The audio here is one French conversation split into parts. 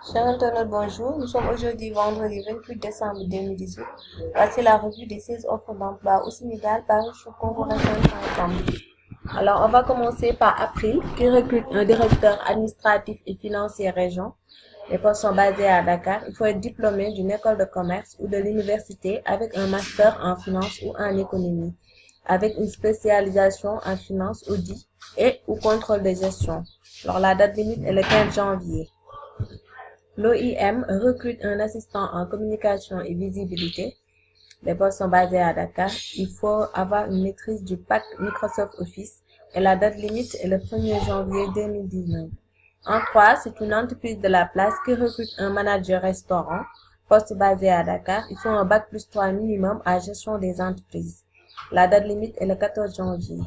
Chers internautes, bonjour. Nous sommes aujourd'hui vendredi 28 décembre 2018. Voici la revue des 16 offres d'emploi au Sénégal parues sur concours.com. Alors, on va commencer par April, qui recrute un directeur administratif et financier région. Les postes sont basés à Dakar. Il faut être diplômé d'une école de commerce ou de l'université avec un master en finance ou en économie, avec une spécialisation en finance, audit et ou contrôle de gestion. Alors, la date limite est le 15 janvier. L'OIM recrute un assistant en communication et visibilité. Les postes sont basés à Dakar. Il faut avoir une maîtrise du pack Microsoft Office et la date limite est le 1er janvier 2019. En 3, c'est une entreprise de la place qui recrute un manager restaurant. Poste basé à Dakar. Il faut un bac plus 3 minimum à gestion des entreprises. La date limite est le 14 janvier.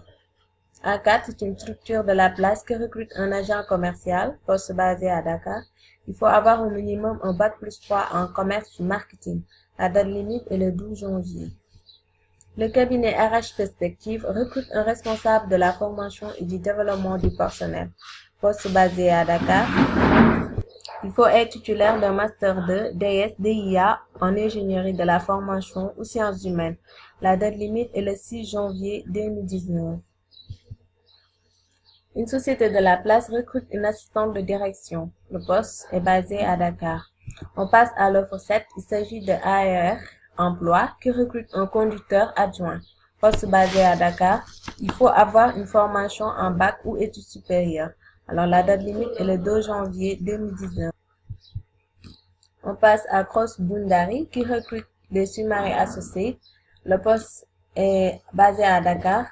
En 4, c'est une structure de la place qui recrute un agent commercial, poste basé à Dakar. Il faut avoir au minimum un bac plus 3 en commerce ou marketing. La date limite est le 12 janvier. Le cabinet RH Perspective recrute un responsable de la formation et du développement du personnel, poste basé à Dakar. Il faut être titulaire d'un master 2 DS DIA en ingénierie de la formation ou sciences humaines. La date limite est le 6 janvier 2019. Une société de la place recrute une assistante de direction. Le poste est basé à Dakar. On passe à l'offre 7. Il s'agit de AR Emploi qui recrute un conducteur adjoint. Poste basé à Dakar. Il faut avoir une formation en bac ou études supérieures. Alors la date limite est le 2 janvier 2019. On passe à Cross Bundari qui recrute des sous-marins associés. Le poste est basé à Dakar.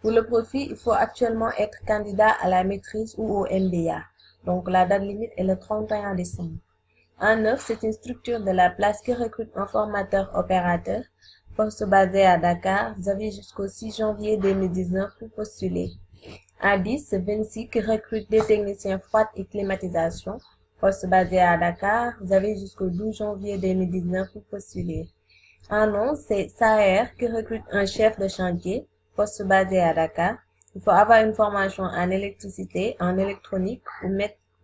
Pour le profil, il faut actuellement être candidat à la maîtrise ou au MBA. Donc, la date limite est le 31 décembre. En 9, c'est une structure de la place qui recrute un formateur opérateur. Poste basé à Dakar. Vous avez jusqu'au 6 janvier 2019 pour postuler. En 10, c'est Vinci qui recrute des techniciens froid et climatisation. Poste basé à Dakar. Vous avez jusqu'au 12 janvier 2019 pour postuler. En 11, c'est SAER qui recrute un chef de chantier. Poste basé à Dakar. Il faut avoir une formation en électricité, en électronique ou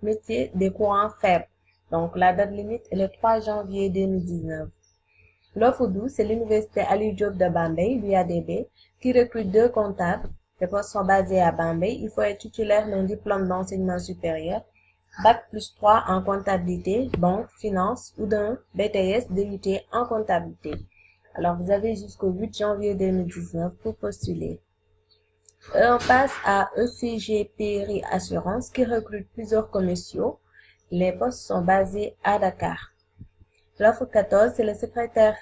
métier des courants faibles. Donc, la date limite est le 3 janvier 2019. L'offre 12, c'est l'université Ali Diop de Bambey, l'UADB, qui recrute 2 comptables. Les postes sont basés à Bambey. Il faut être titulaire d'un diplôme d'enseignement supérieur, bac plus 3 en comptabilité, banque, finance ou d'un BTS DUT en comptabilité. Alors, vous avez jusqu'au 8 janvier 2019 pour postuler. On passe à ECG Péri Assurance qui recrute plusieurs commerciaux. Les postes sont basés à Dakar. L'offre 14, c'est le secrétaire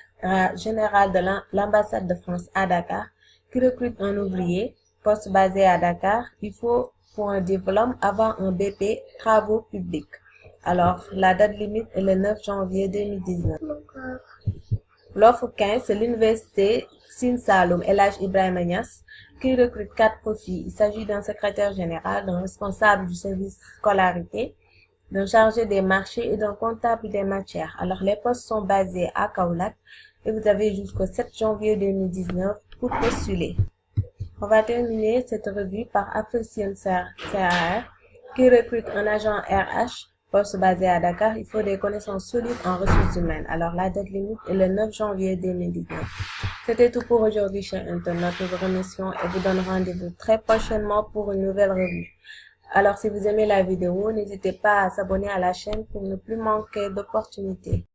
général de l'ambassade de France à Dakar qui recrute un ouvrier. Poste basé à Dakar. Il faut, pour un diplôme, avoir un BP travaux publics. Alors, la date limite est le 9 janvier 2019. L'offre 15, c'est l'université Sine Saloum El Hadj Ibrahima Niass qui recrute 4 profils. Il s'agit d'un secrétaire général, d'un responsable du service scolarité, d'un chargé des marchés et d'un comptable des matières. Alors, les postes sont basés à Kaolack et vous avez jusqu'au 7 janvier 2019 pour postuler. On va terminer cette revue par Africian CAR qui recrute un agent RH. Poste basé à Dakar, il faut des connaissances solides en ressources humaines. Alors, la date limite est le 9 janvier 2019. C'était tout pour aujourd'hui, chers internautes. Nous vous remercions et vous donnons rendez-vous très prochainement pour une nouvelle revue. Alors, si vous aimez la vidéo, n'hésitez pas à s'abonner à la chaîne pour ne plus manquer d'opportunités.